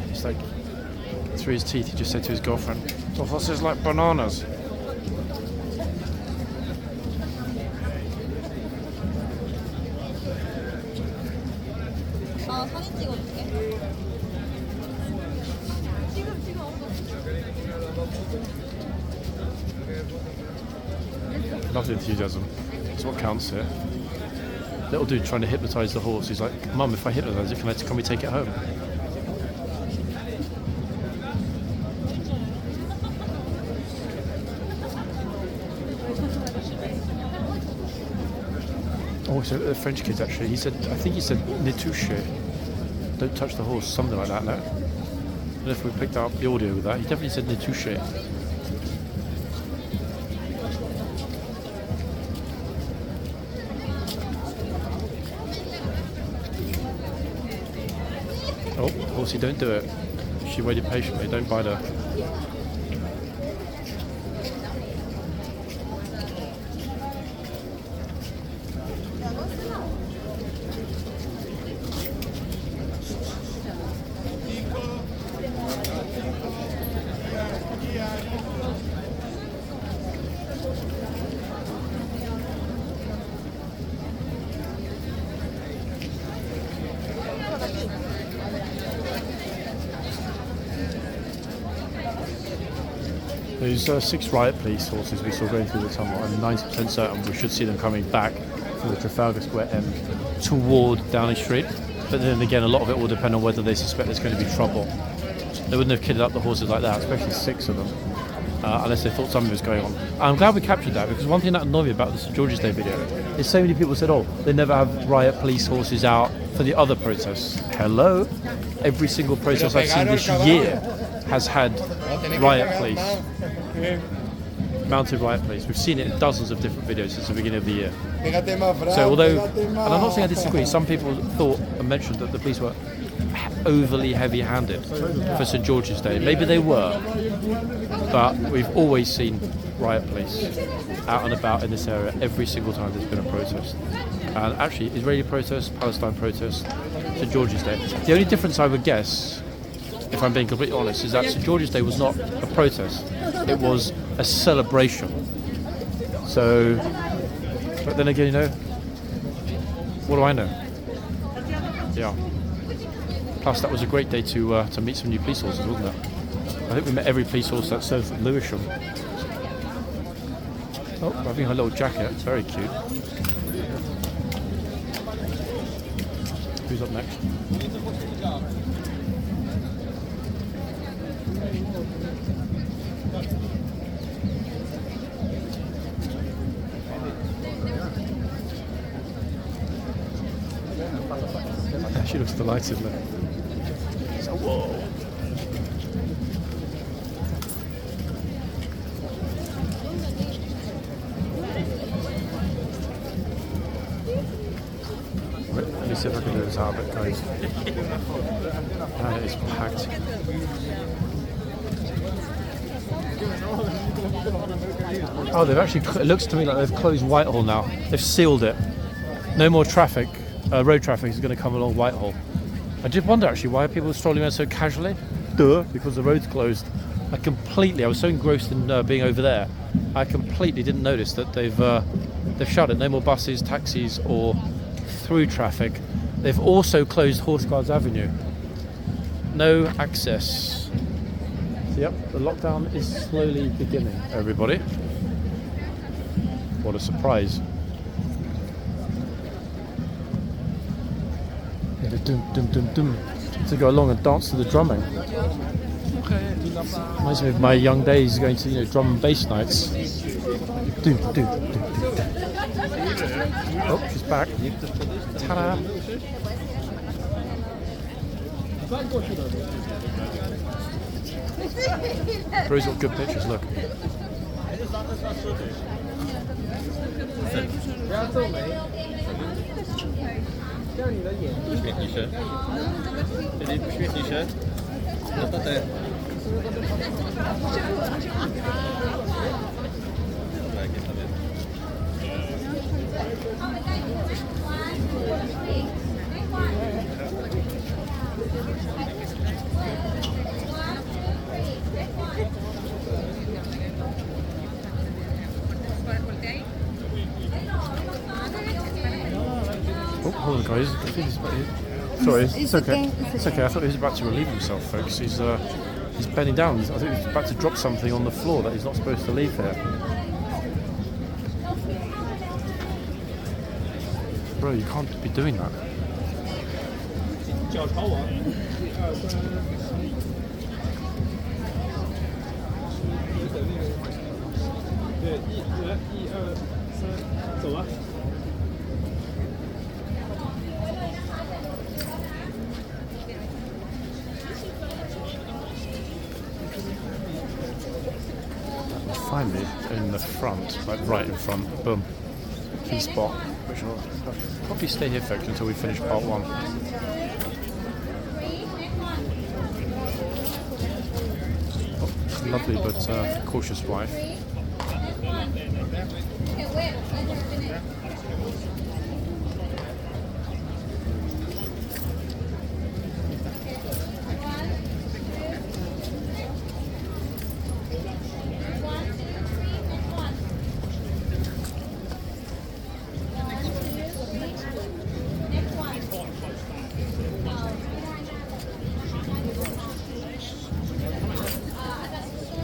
He's like, through his teeth, he just said to his girlfriend, "Your horses like bananas." Love the enthusiasm. It's what counts here. Little dude trying to hypnotise the horse. He's like, "Mum, if I hypnotise it, can we take it home?" Oh, so the French kids actually. I think he said "ne touche," don't touch the horse, something like that. No. And if we picked up the audio with that, he definitely said "ne touche." Oh, horsey, don't do it. She waited patiently, don't bite her. Those 6 riot police horses we saw going through the tunnel, I'm 90% certain we should see them coming back from the Trafalgar Square end toward Downing Street. But then again, a lot of it will depend on whether they suspect there's going to be trouble. They wouldn't have kitted up the horses like that, especially 6 of them, unless they thought something was going on. I'm glad we captured that, because one thing that annoyed me about the St George's Day video is so many people said, oh, they never have riot police horses out for the other protests. Hello? Every single protest I've seen this year has had riot police. Mounted riot police. We've seen it in dozens of different videos since the beginning of the year. So although, and I'm not saying I disagree, some people thought and mentioned that the police were overly heavy-handed for St George's Day. Maybe they were, but we've always seen riot police out and about in this area every single time there's been a protest. And actually, Israeli protests, Palestine protests, St George's Day. The only difference I would guess, if I'm being completely honest, is that St George's Day was not a protest, it was a celebration. So, but then again, you know, what do I know? Yeah. Plus, that was a great day to meet some new police horses, wasn't it? I think we met every police horse that serves at Lewisham. Oh, having her little jacket, it's very cute. Who's up next? She looks delighted, look. So, whoa. Let me see if I can do this out of it, guys. That is packed. Oh, they've actually, it looks to me like they've closed Whitehall now. They've sealed it. No more traffic. Road traffic is going to come along Whitehall. I did wonder actually, why are people strolling around so casually? Duh, because the road's closed. I was so engrossed in being over there, I completely didn't notice that they've shut it. No more buses, taxis or through traffic. They've also closed Horseguards Avenue. No access. So, yep, the lockdown is slowly beginning, everybody. What a surprise. Dum, dum, dum, dum, to go along and dance to the drumming. Reminds me of my young days going to, you know, drum and bass nights. Dum, dum, dum, dum, dum. Oh, she's back. Ta-da! Bro's got good pictures, look. Uśmiechnij się. Filip, uśmiechnij się. No to ty. Dobra, jak jest tam jest. Oh, hold on, guys. I think sorry, it's okay. It's okay. I thought he was about to relieve himself, folks. He's bending down. I think he's about to drop something on the floor that he's not supposed to leave here. Bro, you can't be doing that. Finally, in the front, like right in front, boom, key spot, which will probably stay here, folks, until we finish part 1. lovely but cautious wife.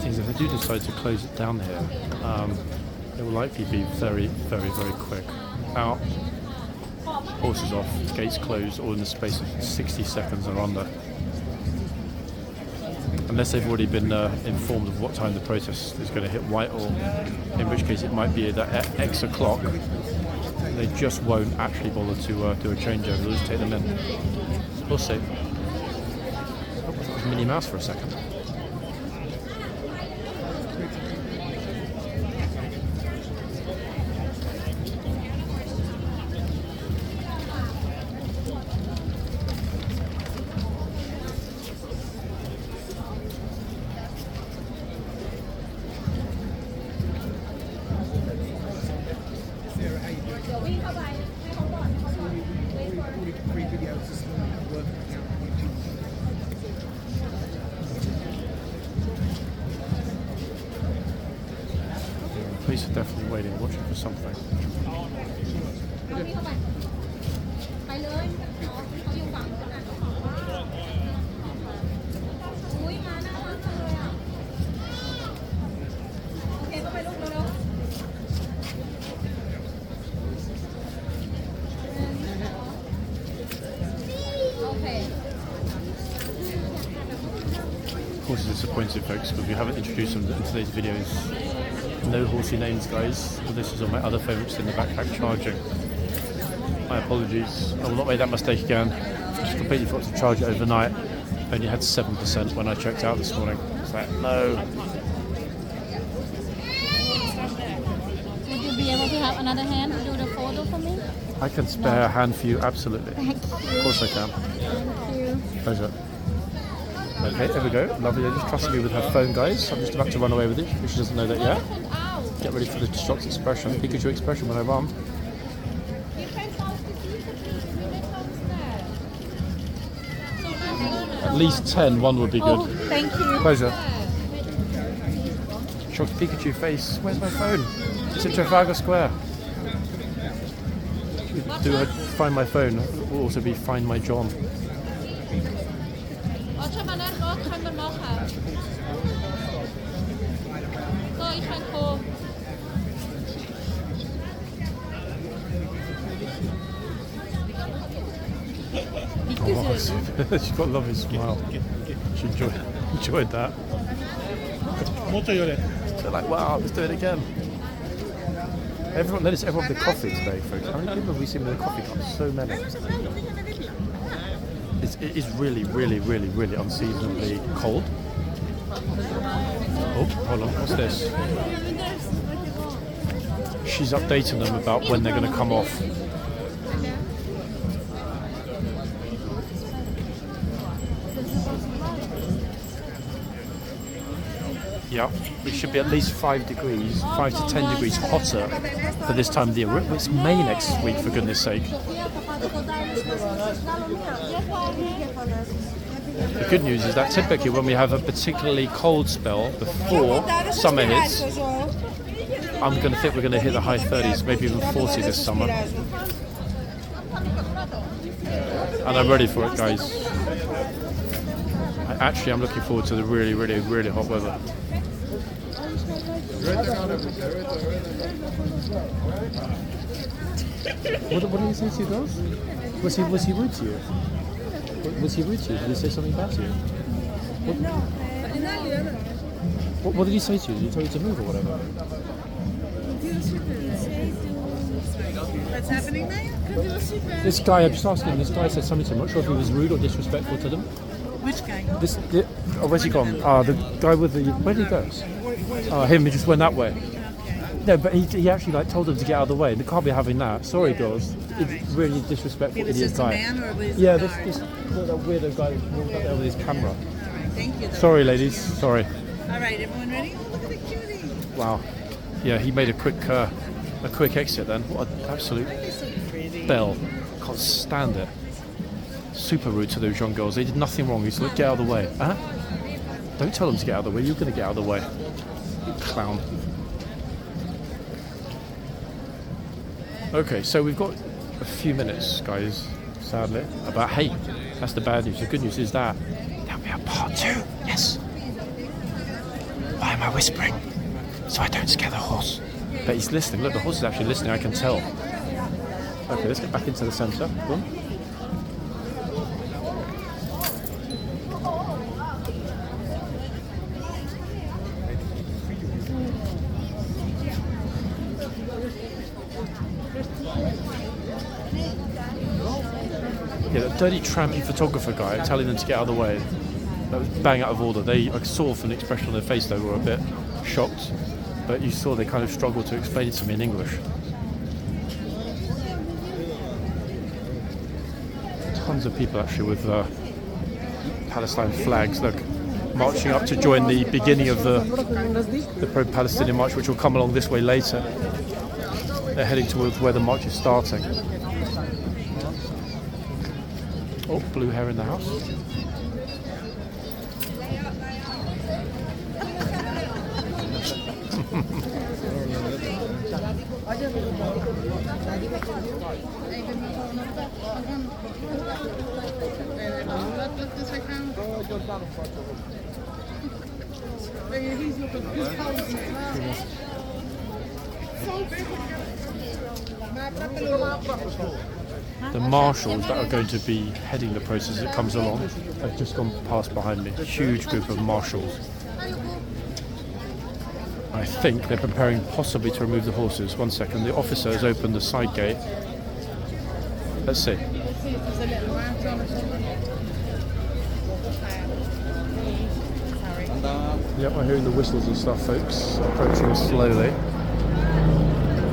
If they do decide to close it down here, it will likely be very, very, very quick. Out, horses off, gates closed, all in the space of 60 seconds or under. Unless they've already been informed of what time the protest is going to hit Whitehall, in which case it might be that at X o'clock they just won't actually bother to do a changeover. They'll just take them in. We'll see. Oh, I thought it was Minnie Mouse for a second. Police are definitely waiting, watching for something. Of course, it's disappointing, folks, because we haven't introduced them in today's videos. No horsey names, guys. Well, this is all my other favourites in the backpack charging. My apologies. I will not make that mistake again. Just completely forgot to charge it overnight. Only had 7% when I checked out this morning. It's like, no. Would you be able to have another hand to do the photo for me? I can spare a hand for you, absolutely. Thank you. Of course I can. Thank you. Pleasure. Okay, there we go. Lovely lady, trusting me with her phone, guys. I'm just about to run away with it, but she doesn't know that yet. Get ready for the shocked expression, Pikachu expression when I run. At least 10, one would be good. Oh, thank you. Pleasure. Shocked Pikachu face. Where's my phone? It's in Trafalgar Square. Do I find my phone? It will also be Find My John. Oh, she's got a lovely smile. She enjoyed that. They're like, wow, let's do it again. Notice everyone with the coffee today, folks. How many people have we seen with a coffee cup? So many. It is really, really, really, really unseasonably cold. Oh, hold on, what's this? She's updating them about when they're going to come off. Yeah, it should be at least 5 to 10 degrees hotter for this time of the year. It's May next week, for goodness sake. The good news is that typically when we have a particularly cold spell before summer hits, I'm going to think we're going to hit the high 30s, maybe even 40 this summer. And I'm ready for it, guys. I'm looking forward to the really, really, really hot weather. What did he say to you, girls? Was he rude to you? Was he rude to you? Did he say something bad to you? What did he say to you? Did he tell you to move or whatever? What's happening there? This guy, I'm just asking, this guy said something to him. I'm not sure if he was rude or disrespectful to them. Which guy? Where's he gone? The guy with the... Where did he go? Him, he just went that way. No, but he actually told them to get out of the way. They can't be having that. Sorry, girls. It's really disrespectful, idiot guy. Man or was yeah, this weirdo guy walked up there with his camera. Thank you. Sorry, ladies. Sorry. right, everyone ready? Look at the cutie. Wow. Yeah, he made a quick exit then. What an absolute So pretty. bell. Can't stand it. Super rude to those young girls. They did nothing wrong. He's like, get out of the way. Huh? Don't tell them to get out of the way. You're going to get out of the way. You clown. Okay, so we've got a few minutes, guys, sadly, about, hey, that's the bad news. The good news is that there'll be a part 2. Yes. Why am I whispering? So I don't scare the horse. But he's listening. Look, the horse is actually listening. I can tell. Okay, let's get back into the centre. Boom. Yeah, that dirty trampy photographer guy telling them to get out of the way. That was bang out of order. I saw from the expression on their face they were a bit shocked, but you saw they kind of struggled to explain it to me in English. Tons of people actually with Palestine flags, look, marching up to join the beginning of the pro-Palestinian march, which will come along this way later. They're heading towards where the march is starting. Oh, blue hair in the house. The marshals that are going to be heading the process that comes along have just gone past behind me. Huge group of marshals. I think they're preparing possibly to remove the horses. One second, the officer has opened the side gate. Let's see. Yep, I'm hearing the whistles and stuff, folks, approaching slowly.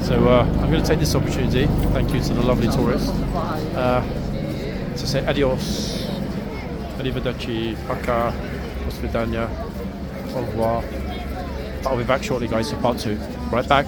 So I'm going to take this opportunity, thank you to the lovely tourist, to say adios, arrivederci, paka, do svidania, au revoir. I'll be back shortly, guys, for part 2. Right back.